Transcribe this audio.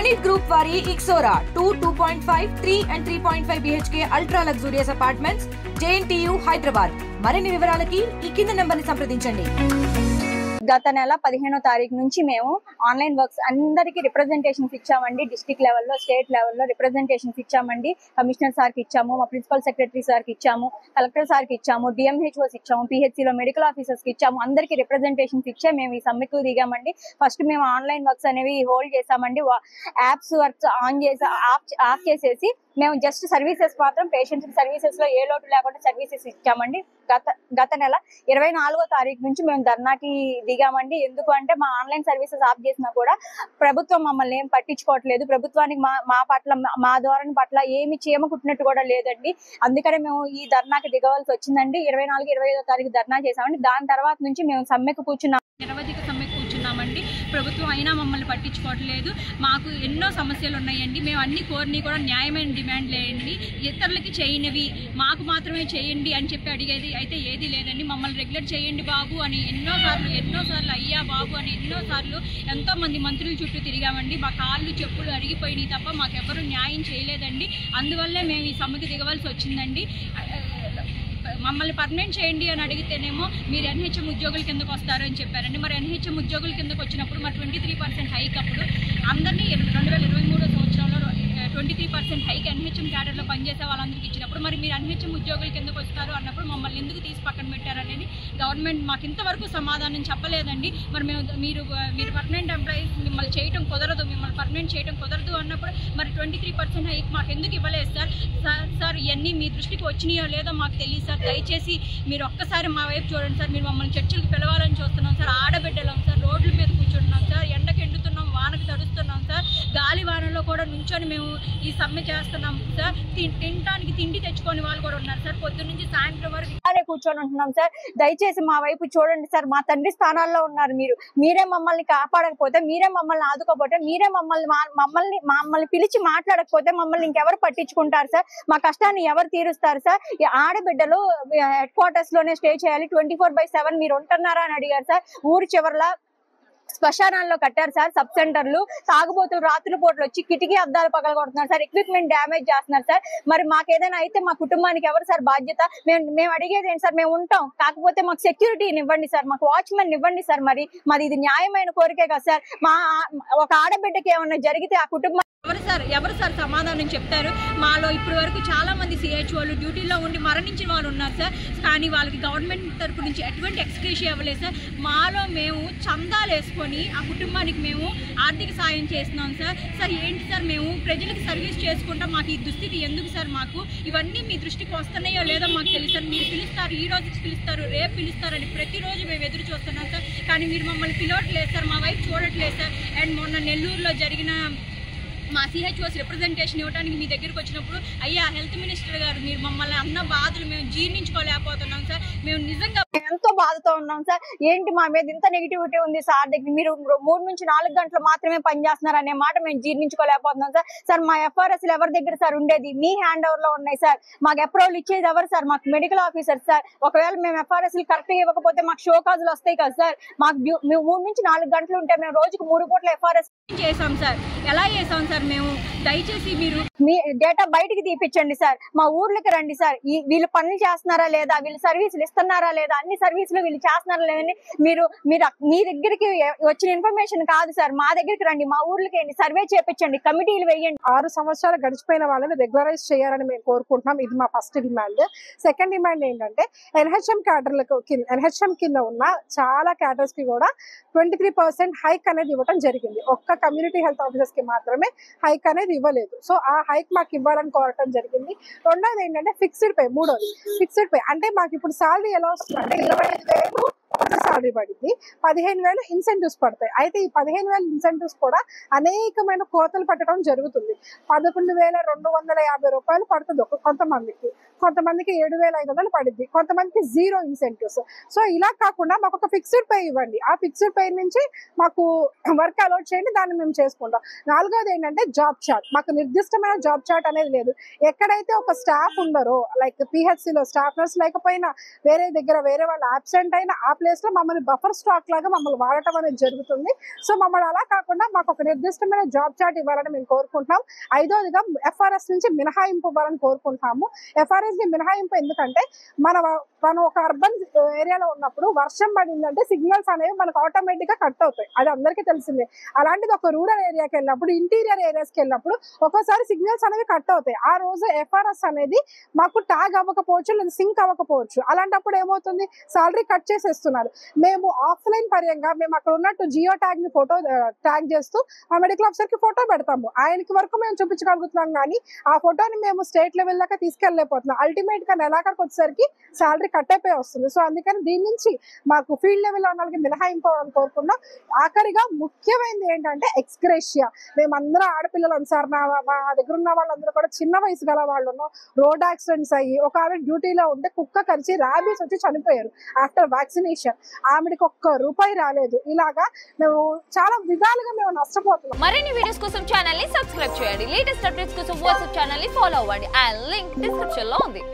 Granite Group వారి Ixora 2.5, 3 and 3.5 BHK ultra luxurious apartments JNTU Hyderabad. మరిన్ని వివరాలకి ఈ కింద నంబర్ని సంప్రదించండి. గత నెల 15వ తారీఖు నుంచి మేము ఆన్లైన్ వర్క్స్ అందరికి రిప్రజెంటేషన్స్ ఇచ్చామండి. డిస్ట్రిక్ట్ లెవెల్లో, స్టేట్ లెవెల్లో రిప్రజెంటేషన్స్ ఇచ్చామండి. కమిషనర్ సార్కి ఇచ్చాము, మా ప్రిన్సిపల్ సెక్రటరీ సార్కి ఇచ్చాము, కలెక్టర్ సార్కి ఇచ్చాము, డిఎంహెచ్ఓస్ ఇచ్చాము, పిహెచ్సిలో మెడికల్ ఆఫీసర్స్కి ఇచ్చాము. అందరికి రిప్రజెంటేషన్స్ ఇచ్చే మేము ఈ సమ్మెకు దిగామండి. ఫస్ట్ మేము ఆన్లైన్ వర్క్స్ అనేవి హోల్డ్ చేసామండి. యాప్స్ వర్క్స్ ఆఫ్ చేసేసి మేము జస్ట్ సర్వీసెస్ మాత్రం పేషెంట్స్ సర్వీసెస్ లో ఏ లోటు లేకుండా సర్వీసెస్ ఇచ్చామండి. గత నెల 24వ తారీఖు నుంచి మేము ధర్నాకి దిగామండి. ఎందుకు అంటే మా ఆన్లైన్ సర్వీసెస్ ఆఫ్ చేసినా కూడా ప్రభుత్వం మమ్మల్ని ఏం పట్టించుకోవట్లేదు. ప్రభుత్వానికి మా పట్ల, మా ధోరణి పట్ల ఏమి చీమ కుట్టినట్టు కూడా లేదండి. అందుకనే మేము ఈ ధర్నాకి దిగవలసి వచ్చిందండి. 24, 25వ తారీఖు ధర్నా చేసామండి. దాని తర్వాత నుంచి మేము సమ్మెకు కూర్చున్నాం, నిరవధిక సమ్మెకు కూర్చున్నామండి. ప్రభుత్వం అయినా మమ్మల్ని పట్టించుకోవట్లేదు. మాకు ఎన్నో సమస్యలు ఉన్నాయండి. మేము అన్ని కోరిని కూడా న్యాయమైన డిమాండ్ లేయండి. ఇతరులకి చేయనివి మాకు మాత్రమే చేయండి అని చెప్పి అడిగేది అయితే ఏది లేదండి. మమ్మల్ని రెగ్యులర్ చేయండి బాబు అని ఎన్నోసార్లు అయ్యా బాబు అని ఎన్నోసార్లు ఎంతో మంది మంత్రుల చుట్టూ తిరిగామండి. మా కాళ్ళు చెప్పులు అరిగిపోయినాయి తప్ప మాకెవరూ న్యాయం చేయలేదండి. అందువల్లే మేము ఈ సమ్మెకు దిగవలసి వచ్చిందండి. మమ్మల్ని పర్మనెంట్ చేయండి అని అడిగితేనేమో మీరు ఎన్హెచ్ఎం ఉద్యోగుల కిందకు వస్తారు అని చెప్పారండి. మరి ఎన్హెచ్ఎం ఉద్యోగుల కిందకు వచ్చినప్పుడు మరి 23% హైక్ అప్పుడు అందరినీ 2023 సంవత్సరంలో 23% హైక్ ఎన్హెచ్ఎం క్యాడర్లో పనిచేసే వాళ్ళందరికీ ఇచ్చినప్పుడు మరి మీరు ఎన్హెచ్ఎం ఉద్యోగుల కిందకు వస్తారు అన్నప్పుడు మమ్మల్ని ఎందుకు తీసి పక్కన పెట్టారనేది గవర్నమెంట్ మాకు ఇంతవరకు సమాధానం చెప్పలేదండి. మరి మీరు పర్మనెంట్ ఎంప్లాయీస్ మిమ్మల్ని చేయడం కుదరదు, మిమ్మల్ని పర్మనెంట్ చేయడం కుదరదు అన్నప్పుడు మరి 23% హైక్ మాకు ఎందుకు ఇవ్వలేదు సార్ ఇవన్నీ మీ దృష్టికి వచ్చినాయో లేదో మాకు తెలియదు సార్. దయచేసి మీరు ఒక్కసారి మా వైపు చూడండి సార్. మీరు మమ్మల్ని చర్చలకు పిలవాలని చూస్తున్నాం సార్. ఆడబిడ్డలం సార్, రోడ్ల మీద కూర్చుంటున్నాం సార్, ఎండకు ఎండుతున్నాం, వానకు తడుస్తున్నాం సార్, గాలి వానలో కూడా నుంచొని మేము ఈ సమ్మె చేస్తున్నాం సార్. తినడానికి తిండి తెచ్చుకొని వాళ్ళు కూడా ఉన్నారు సార్. పొద్దున్న నుంచి సాయంత్రం వరకు కూర్చొని ఉంటున్నాం సార్. దయచేసి మా వైపు చూడండి సార్. మా తండ్రి స్థానాల్లో ఉన్నారు మీరు. మీరే మమ్మల్ని కాపాడకపోతే, మీరే మమ్మల్ని ఆదుకోకపోతే, మీరే మమ్మల్ని పిలిచి మాట్లాడకపోతే మమ్మల్ని ఇంకెవరు పట్టించుకుంటారు సార్? మా కష్టాన్ని ఎవరు తీరుస్తారు సార్? ఆడబిడ్డలు హెడ్ క్వార్టర్స్ లోనే స్టే చేయాలి, 24/7 మీరు ఉంటున్నారా అని అడిగారు సార్. ఊరు చివరలా శ్మశానాల్లో కట్టారు సార్ సబ్ సెంటర్లు. తాగుబోతులు రాత్రి పూటలు వచ్చి కిటికీ అద్దాలు పగలగొడుతున్నారు సార్, ఎక్విప్మెంట్ డ్యామేజ్ చేస్తున్నారు సార్. మరి మాకేదైనా అయితే మా కుటుంబానికి ఎవరు సార్ బాధ్యత? మేము అడిగేది ఏంటి సార్? మేము ఉంటాం, కాకపోతే మాకు సెక్యూరిటీని ఇవ్వండి సార్, మాకు వాచ్మెన్ ఇవ్వండి సార్. మరి ఇది న్యాయమైన కోరికే కదా సార్? ఒక ఆడబిడ్డకి ఏమన్నా జరిగితే ఆ కుటుంబం ఎవరు సార్ సమాధానం చెప్తారు? మాలో ఇప్పటి వరకు చాలా మంది సిహెచ్ఓలు డ్యూటీలో ఉండి మరణించిన వాళ్ళు ఉన్నారు సార్. కానీ వాళ్ళకి గవర్నమెంట్ తరపు నుంచి ఎటువంటి ఎక్స్గ్రేషియా ఇవ్వలేదు సార్. మాలో మేము చందాలు వేసుకొని ఆ కుటుంబానికి మేము ఆర్థిక సాయం చేస్తున్నాం సార్. ఏంటి సార్ మేము ప్రజలకు సర్వీస్ చేసుకుంటాం, మాకు ఈ దుస్థితి ఎందుకు సార్? మాకు ఇవన్నీ మీ దృష్టికి వస్తున్నాయో లేదో మాకు తెలుసు సార్. మీరు పిలుస్తారు, ఈ రోజు పిలుస్తారు, రేపు పిలుస్తారని ప్రతిరోజు మేము ఎదురు చూస్తున్నాం సార్. కానీ మీరు మమ్మల్ని పిలవట్లేదు సార్, మా వైపు చూడట్లేదు సార్. అండ్ మొన్న నెల్లూరులో జరిగిన మా సిహెచ్ఓస్ రిప్రజెంటేషన్ ఇవ్వడానికి మీ దగ్గరికి వచ్చినప్పుడు అయ్యా హెల్త్ మినిస్టర్ గారు మీరు మమ్మల్ని అన్న బాధలు మేము జీర్ణించుకోలేకపోతున్నాం సార్. మేము నిజంగా ఎంతో బాధతో ఉన్నాం సార్. ఏంటి మా మీద ఇంత నెగిటివిటీ ఉంది సార్ దగ్గర? మీరు 3 నుంచి 4 గంటలు మాత్రమే పనిచేస్తున్నారు అనే మాట మేము జీర్ణించుకోలేకపోతున్నాం సార్. మా ఎఫ్ఆర్ఎస్లు ఎవరి దగ్గర సార్ ఉండేది? మీ హ్యాండ్ ఓవర్ లో ఉన్నాయి సార్. మాకు అప్రూవల్ ఇచ్చేది ఎవరు సార్? మాకు మెడికల్ ఆఫీసర్ సార్. ఒకవేళ మేము ఎఫ్ఆర్ఎస్లు కరెక్ట్ ఇవ్వకపోతే మాకు షో కాజులు వస్తాయి కదా సార్. మాకు 3 నుంచి 4 గంటలు ఉంటే మేము రోజుకు 3 పూట్ల ఎఫ్ఆర్ఎస్ చేసాం సార్. ఎలా చేసాం సార్ మేము? దయచేసి మీరు మీ డేటా బయటికి తీపించండి సార్. మా ఊర్లకి రండి సార్. వీళ్ళు పనులు చేస్తున్నారా లేదా, వీళ్ళు సర్వీసులు ఇస్తున్నారా లేదా, అన్ని సర్వీసులు వీళ్ళు చేస్తున్నారా లేదని మీరు మీ దగ్గరికి వచ్చిన ఇన్ఫర్మేషన్ కాదు సార్. మా దగ్గరికి రండి, మా ఊర్లకి రండి, సర్వే చేపించండి, కమిటీలు వేయండి. 6 సంవత్సరాలు గడిచిపోయిన వాళ్ళని రెగ్యులరైజ్ చేయాలని మేము కోరుకుంటున్నాం. ఇది మా ఫస్ట్ డిమాండ్. సెకండ్ డిమాండ్ ఏంటంటే ఎన్హెచ్ఎం కింద ఉన్న చాలా క్యాడర్స్ కి కూడా 23% హైక్ అనేది ఇవ్వడం జరిగింది. ఒక్క కమ్యూనిటీ హెల్త్ ఆఫీసర్స్ కి మాత్రమే హైక్ అనేది ఇవ్వలేదు. సో ఆ హైక్ మాకు ఇవ్వాలని కోరటం జరిగింది. రెండోది ఏంటంటే ఫిక్స్డ్ పే. మూడోది ఫిక్స్డ్ పే అంటే మాకు ఇప్పుడు సాలరీ ఎలా వస్తుందంటే 25,000 సాలరీ పడింది, 15,000 ఇన్సెంటివ్స్ పడతాయి. అయితే ఈ 15,000 ఇన్సెంటివ్స్ కూడా అనేకమైన కోతలు పట్టడం జరుగుతుంది. 11,250 రూపాయలు పడుతుంది కొంతమందికి, కొంతమందికి 7,500 పడుద్ది, కొంతమందికి 0 ఇన్సెంటివ్స్. సో ఇలా కాకుండా మాకు ఒక ఫిక్స్డ్ పే ఇవ్వండి. ఆ ఫిక్స్డ్ పే నుంచి మాకు వర్క్ అలౌట్ చేయండి, దాన్ని మేము చేసుకుంటాం. నాలుగోది ఏంటంటే జాబ్ చార్ట్. మాకు నిర్దిష్టమైన జాబ్ చార్ట్ అనేది లేదు. ఎక్కడైతే ఒక స్టాఫ్ ఉండరో, లైక్ పిహెచ్సిలో స్టాఫ్ నర్స్ లేకపోయినా, వేరే దగ్గర వేరే వాళ్ళు అబ్సెంట్ అయినా ఆ ప్లేస్ లో మమ్మల్ని మమ్మల్ని బఫర్ స్టాక్ లాగా మమ్మల్ని వాడటం అనేది జరుగుతుంది. సో మమ్మల్ని అలా కాకుండా మాకు ఒక నిర్దిష్టమైన జాబ్ చార్ట్ ఇవ్వాలని మేము కోరుకుంటున్నాం. 5వదిగా FRS నుంచి మినహాయింపు ఇవ్వాలని కోరుకుంటున్నాము. FRS ని మినహాయింపు ఎందుకంటే మనం ఒక అర్బన్ ఏరియాలో ఉన్నప్పుడు వర్షం పడిందంటే సిగ్నల్స్ అనేవి మనకు ఆటోమేటిక్ గా కట్ అవుతాయి, అది అందరికీ తెలిసిందే. అలాంటిది ఒక రూరల్ ఏరియాకి వెళ్ళినప్పుడు, ఇంటీరియర్ ఏరియాస్కి వెళ్ళినప్పుడు ఒక్కోసారి సిగ్నల్స్ అనేవి కట్ అవుతాయి. ఆ రోజు FRS అనేది మాకు ట్యాగ్ అవ్వకపోవచ్చు లేదా సింక్ అవ్వకపోవచ్చు. అలాంటప్పుడు ఏమవుతుంది, సాలరీ కట్ చేసేస్తున్నారు. మేము ఆఫ్లైన్ పర్యంగా మేము అక్కడ ఉన్నట్టు జియో ట్యాగ్ ని ఫోటో ట్యాగ్ చేస్తూ ఆ మెడికల్ ఆఫీసర్ కి ఫోటో పెడతాము. ఆయనకి వరకు మేము చూపించగలుగుతున్నాం, కానీ ఆ ఫోటోని మేము స్టేట్ లెవెల్ దాకా తీసుకెళ్ళలేకపోతున్నాం. అల్టిమేట్ గా నెలాఖరికి వచ్చేసరికి సాలరీ కట్ అయిపోయి వస్తుంది. సో అందుకని దీని నుంచి మాకు ఫీల్డ్ లెవెల్ ఉన్న వాళ్ళకి మినహాయింపు అవ్వాలని కోరుకున్నాం. ఆఖరిగా ముఖ్యమైనది ఏంటంటే ఎక్స్గ్రేషియా. మేమందరం ఆడపిల్లలు సార్, మా దగ్గర ఉన్న వాళ్ళందరూ కూడా చిన్న వయసు గల వాళ్ళు ఉన్నాం. రోడ్ యాక్సిడెంట్స్ అయ్యి ఒక ఆవిడ డ్యూటీలో ఉంటే కుక్క కరిచి ర్యాబీస్ వచ్చి చనిపోయారు ఆఫ్టర్ వ్యాక్సినేషన్. ఆవిడకి ₹1 రాలేదు. ఇలాగా మేము చాలా విధాలుగా మేము నష్టపోతున్నాం. మరిన్ని వీడియోస్ కోసం ఛానల్ ని సబ్స్క్రైబ్ చేయండి. లేటెస్ట్ అప్డేట్స్ కోసం వాట్సాప్ ఛానల్ ని ఫాలో అవ్వండి. ఆ లింక్ డిస్క్రిప్షన్ లో ఉంది.